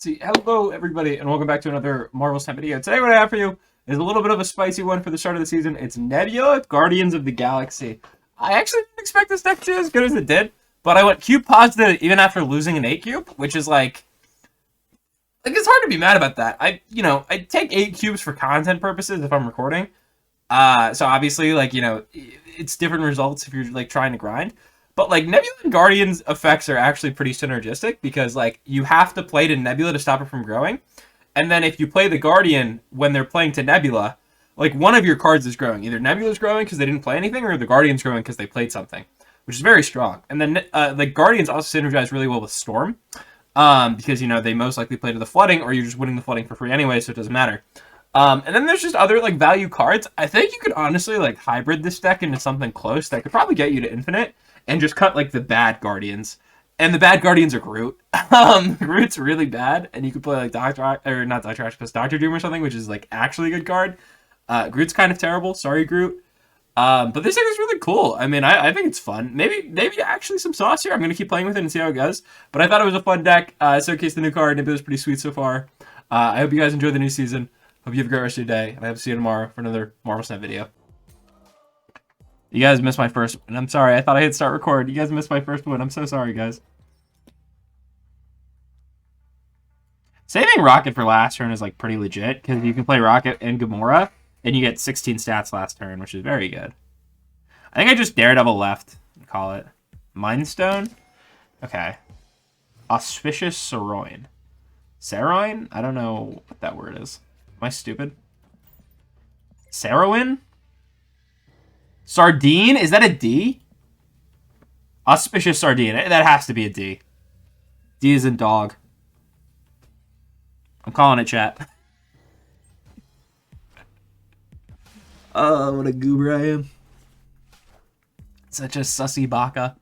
Hello everybody, and welcome back to another Marvel Snap video. Today what I have for you is a little bit of a spicy one for the start of the season. It's Nebula, Guardians of the Galaxy. I actually didn't expect this deck to do as good as it did, but I went cube positive even after losing an 8 cube, which is like it's hard to be mad about that. I take 8 cubes for content purposes if I'm recording. So obviously, it's different results if you're like trying to grind. But like Nebula and Guardian's effects are actually pretty synergistic because like you have to play to Nebula to stop it from growing. And then if you play the Guardian when they're playing to Nebula, like one of your cards is growing. Either Nebula's growing because they didn't play anything, or the Guardian's growing because they played something, which is very strong. And then the Guardians also synergize really well with Storm. Because they most likely play to the flooding, or you're just winning the flooding for free anyway, so it doesn't matter. And then there's just other like value cards. I think you could honestly like hybrid this deck into something close that could probably get you to infinite and just cut like the bad Guardians. And the bad Guardians are Groot. Groot's really bad, and you could play like not Doctor Octopus, Doctor Doom or something, which is like actually a good card. Groot's kind of terrible. Sorry, Groot. But this deck is really cool. I mean, I think it's fun. Maybe actually some sauce here. I'm going to keep playing with it and see how it goes. But I thought it was a fun deck. Showcase the new card. Nebula's pretty sweet so far. I hope you guys enjoy the new season. Hope you have a great rest of your day. And I hope to see you tomorrow for another Marvel Snap video. You guys missed my first one. I'm sorry. I thought I hit start record. You guys missed my first one. I'm so sorry, guys. Saving Rocket for last turn is like pretty legit because you can play Rocket and Gamora. And you get 16 stats last turn, which is very good. I think I just Daredevil left. Call it. Mind Stone? Okay. Auspicious Saroin. Saroin? I don't know what that word is. Am I stupid? Sarowin? Sardine? Is that a D? Auspicious Sardine. That has to be a D. D is in dog. I'm calling it, chat. Oh, what a goober I am. Such a sussy baka.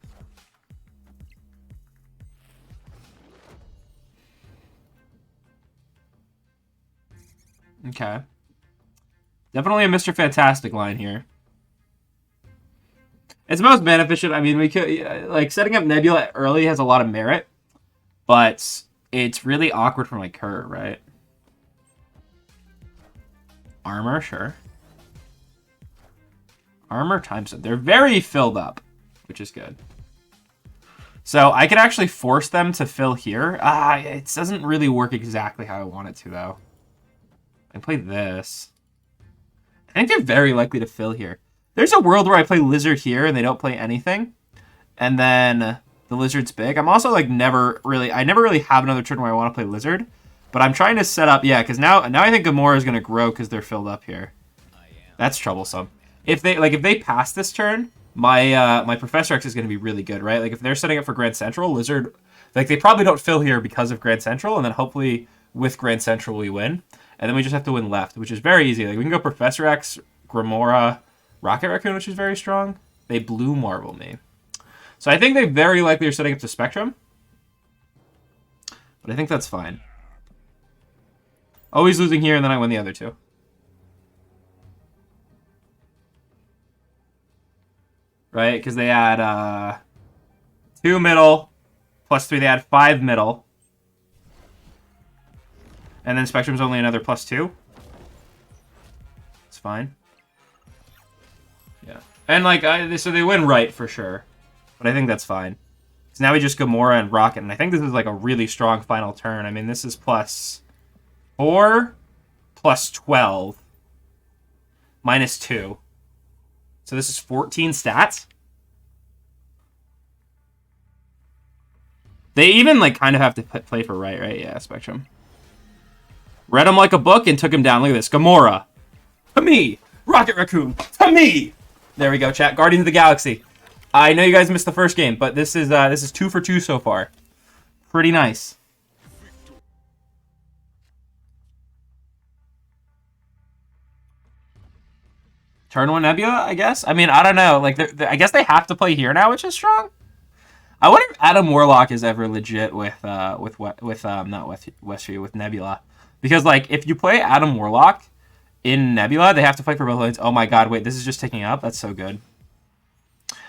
Okay. Definitely a Mr. Fantastic line here. It's most mana efficient. I mean, we could like setting up Nebula early has a lot of merit, but it's really awkward from like her, right? Armor, sure. Armor times it. They're very filled up, which is good. So I could actually force them to fill here. It doesn't really work exactly how I want it to, though. I play this. I think they're very likely to fill here. There's a world where I play Lizard here and they don't play anything. And then the Lizard's big. I'm also like I never really have another turn where I want to play Lizard. But I'm trying to set up, yeah, because now I think Gamora is going to grow because they're filled up here. That's troublesome. If they pass this turn, my Professor X is going to be really good, right? Like if they're setting up for Grand Central, Lizard, like they probably don't fill here because of Grand Central, and then hopefully with Grand Central we win, and then we just have to win left, which is very easy. Like we can go Professor X, Gamora, Rocket Raccoon, which is very strong. They blue marble me, so I think they very likely are setting up the Spectrum, but I think that's fine. Always losing here, and then I win the other two. Right, because they add 2 middle, plus 3, they add 5 middle. And then Spectrum's only another plus 2. It's fine. Yeah. And, like, so they win right for sure. But I think that's fine. So now we just Gamora and Rocket, and I think this is, like, a really strong final turn. I mean, this is plus 4, plus 12, minus 2. So this is 14 stats. They even like kind of have to play for right? Yeah, Spectrum. Read him like a book and took him down. Look at this. Gamora. To me. Rocket Raccoon. To me. There we go, chat. Guardians of the Galaxy. I know you guys missed the first game, but this is 2 for 2 so far. Pretty nice. Turn 1 Nebula, I guess? I mean, I don't know. Like, I guess they have to play here now, which is strong. I wonder if Adam Warlock is ever legit with not Westview, with Nebula. Because, like, if you play Adam Warlock in Nebula, they have to fight for both lanes. Oh my god, wait, this is just ticking up? That's so good.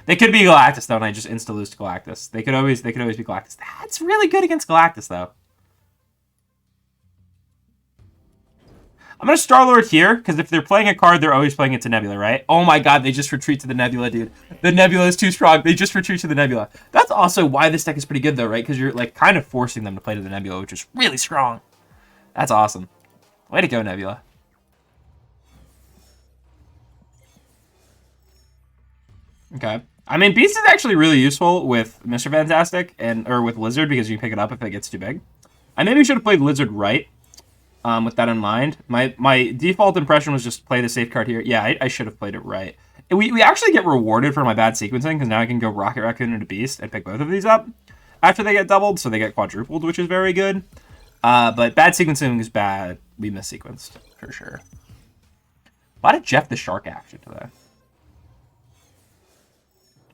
They could be Galactus, though, and I just insta-lose to Galactus. They could always be Galactus. That's really good against Galactus, though. I'm going to Star-Lord here, because if they're playing a card, they're always playing it to Nebula, right? Oh my god, they just retreat to the Nebula, dude. The Nebula is too strong. They just retreat to the Nebula. That's also why this deck is pretty good, though, right? Because you're, like, kind of forcing them to play to the Nebula, which is really strong. That's awesome. Way to go, Nebula. Okay. I mean, Beast is actually really useful with Mr. Fantastic, or with Lizard, because you can pick it up if it gets too big. I maybe should have played Lizard right. With that in mind, my default impression was just play the safe card here. Yeah, I should have played it right. We actually get rewarded for my bad sequencing, because now I can go Rocket Raccoon into Beast and pick both of these up after they get doubled, so they get quadrupled, which is very good. But bad sequencing is bad. We missequenced, for sure. A lot of Jeff the Shark action today.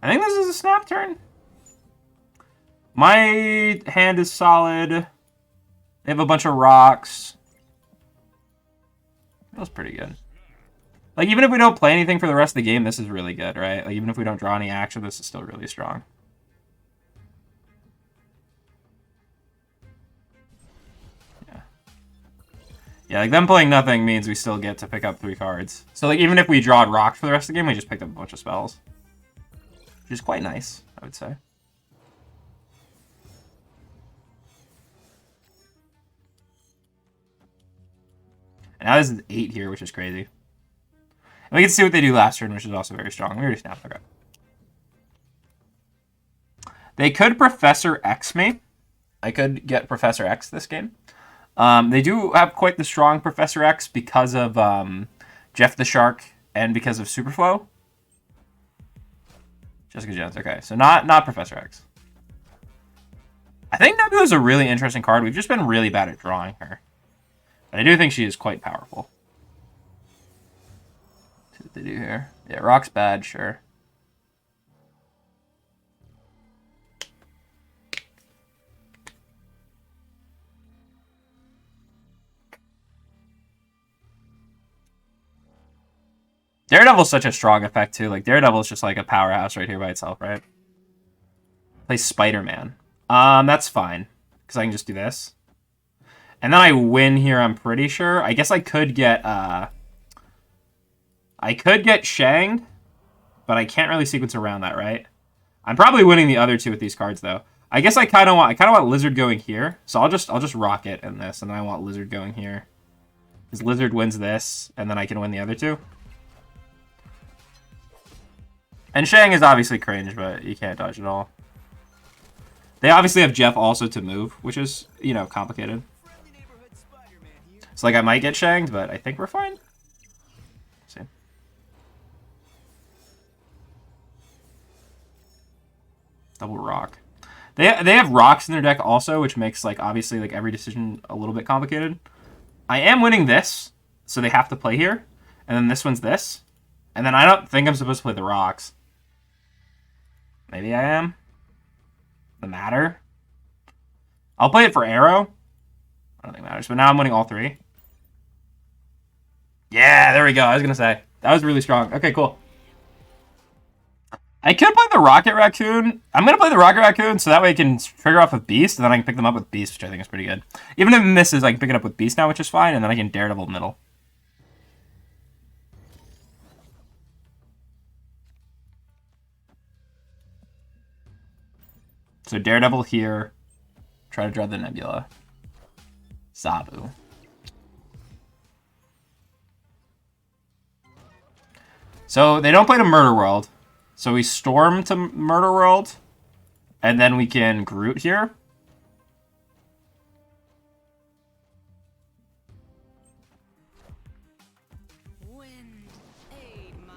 I think this is a snap turn. My hand is solid. They have a bunch of rocks. Feels pretty good. Like, even if we don't play anything for the rest of the game, this is really good, right? Like, even if we don't draw any action, this is still really strong. Yeah. Yeah, like, them playing nothing means we still get to pick up 3 cards. So, like, even if we drawed rocks for the rest of the game, we just picked up a bunch of spells. Which is quite nice, I would say. And now this is 8 here, which is crazy. And we can see what they do last turn, which is also very strong. We already snapped. Okay. They could Professor X me. I could get Professor X this game. They do have quite the strong Professor X because of Jeff the Shark and because of Superflow. Jessica Jones. Okay, so not Professor X. I think Nebula is a really interesting card. We've just been really bad at drawing her. But I do think she is quite powerful. See what they do here. Yeah, Rock's bad, sure. Daredevil's such a strong effect, too. Like, Daredevil's just like a powerhouse right here by itself, right? Play Spider-Man. That's fine. Because I can just do this. And then I win here, I'm pretty sure. I guess I could get, Shanged, but I can't really sequence around that, right? I'm probably winning the other 2 with these cards, though. I guess I kind of want Lizard going here. So I'll just Rocket in this, and then I want Lizard going here. Because Lizard wins this, and then I can win the other 2. And Shang is obviously cringe, but you can't dodge it all. They obviously have Jeff also to move, which is, you know, complicated. So, like, I might get Shanged, but I think we're fine. Let's see. Double rock. They have rocks in their deck also, which makes, like, obviously, like, every decision a little bit complicated. I am winning this, so they have to play here. And then this one's this. And then I don't think I'm supposed to play the rocks. Maybe I am. The matter. I'll play it for arrow. I don't think it matters. But now I'm winning all 3. Yeah, there we go. I was going to say. That was really strong. Okay, cool. I could play the Rocket Raccoon. I'm going to play the Rocket Raccoon so that way I can trigger off with Beast, and then I can pick them up with Beast, which I think is pretty good. Even if it misses, I can pick it up with Beast now, which is fine, and then I can Daredevil middle. So Daredevil here. Try to draw the Nebula. Zabu. So they don't play to Murder World. So we storm to Murder World. And then we can Groot here. Wind, aid my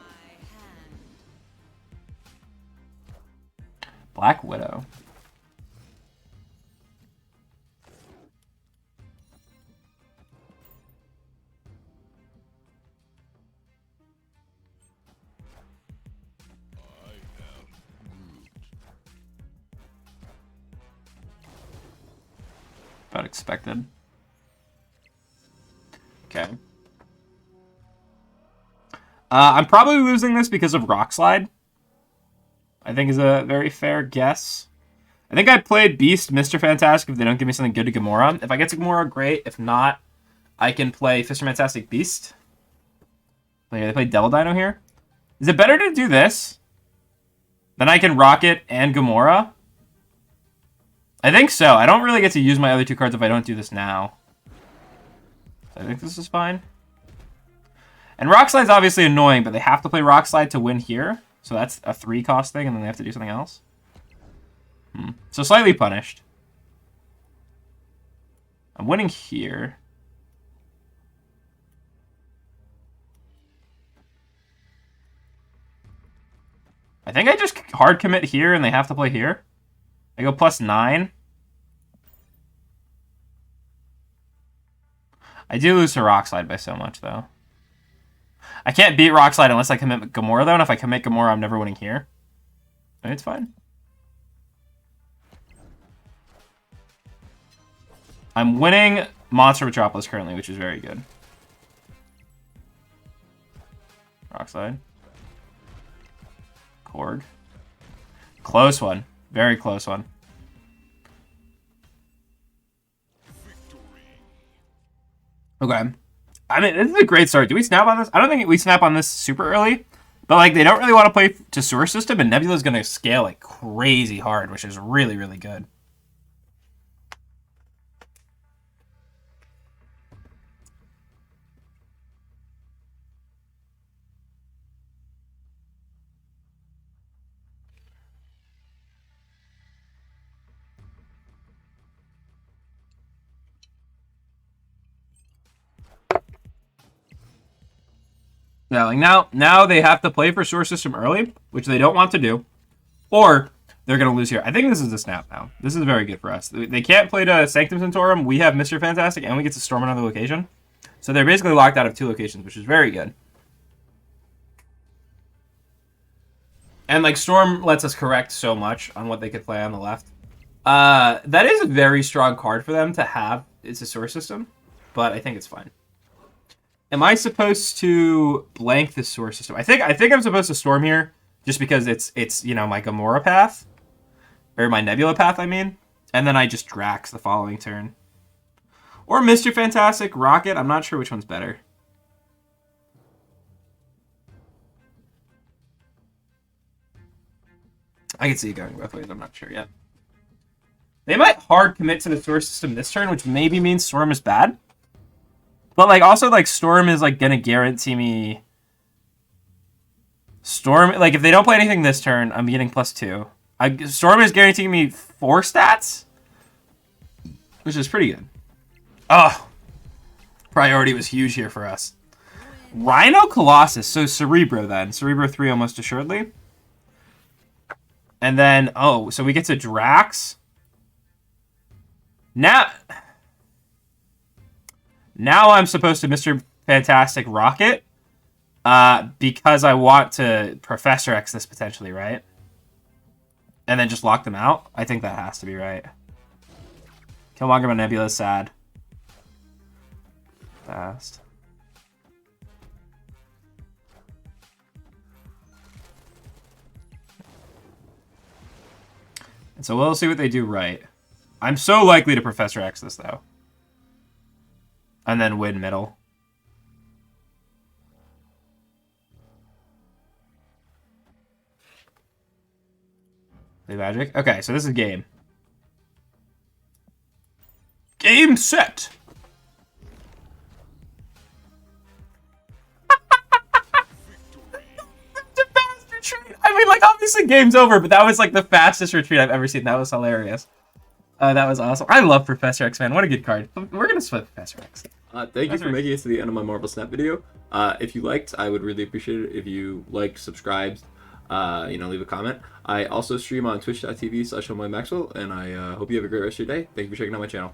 hand. Black Widow. About expected. Okay. I'm probably losing this because of Rock Slide. I think is a very fair guess. I think I played Beast, Mr. Fantastic if they don't give me something good to Gamora. If I get to Gamora, great. If not, I can play Mr. Fantastic Beast. They play Devil Dino here. Is it better to do this? Then I can Rocket and Gamora? I think so. I don't really get to use my other 2 cards if I don't do this now. I think this is fine. And Rock Slide's obviously annoying, but they have to play Rock Slide to win here. So that's a 3 cost thing, and then they have to do something else. So slightly punished. I'm winning here. I think I just hard commit here, and they have to play here. I go +9. I do lose to Rock Slide by so much, though. I can't beat Rock Slide unless I commit Gamora, though, and if I commit Gamora, I'm never winning here. And it's fine. I'm winning Monster Metropolis currently, which is very good. Rock Slide. Korg. Close one. Very close one. Okay. I mean, this is a great start. Do we snap on this? I don't think we snap on this super early. But, like, they don't really want to play to Source System, and Nebula's going to scale, like, crazy hard, which is really, really good. Yeah, like now they have to play for Source System early, which they don't want to do, or they're going to lose here. I think this is a snap now. This is very good for us. They can't play to Sanctum Sanctorum. We have Mr. Fantastic, and we get to storm another location. So they're basically locked out of 2 locations, which is very good. And, like, Storm lets us correct so much on what they could play on the left. That is a very strong card for them to have. It's a Source System, but I think it's fine. Am I supposed to blank the Source System? I think I'm supposed to storm here just because it's you know, my Gamora path or my Nebula path, I mean, and then I just Drax the following turn. Or Mr. Fantastic Rocket. I'm not sure which one's better. I can see it going both ways. I'm not sure yet. They might hard commit to the Source System this turn, which maybe means Storm is bad. But, like, also, like, Storm is, like, gonna guarantee me... Storm... Like, if they don't play anything this turn, I'm getting +2. Storm is guaranteeing me 4 stats? Which is pretty good. Oh! Priority was huge here for us. Rhino Colossus. So, Cerebro, then. Cerebro 3 almost assuredly. And then... Oh, so we get to Drax. Now I'm supposed to Mr. Fantastic Rocket because I want to Professor X this potentially, right? And then just lock them out? I think that has to be right. Killmonger Nebula is sad. Fast. And so we'll see what they do right. I'm so likely to Professor X this, though. And then win middle. Play magic? Okay, so this is game. Game set! I mean, like, obviously game's over, but that was, like, the fastest retreat I've ever seen. That was hilarious. That was awesome. I love Professor X, man. What a good card. We're going to split Professor X. Thank you for making it to the end of my Marvel Snap video. If you liked, I would really appreciate it if you liked, subscribed, leave a comment. I also stream on twitch.tv/HomeboyMaxwell, and I hope you have a great rest of your day. Thank you for checking out my channel.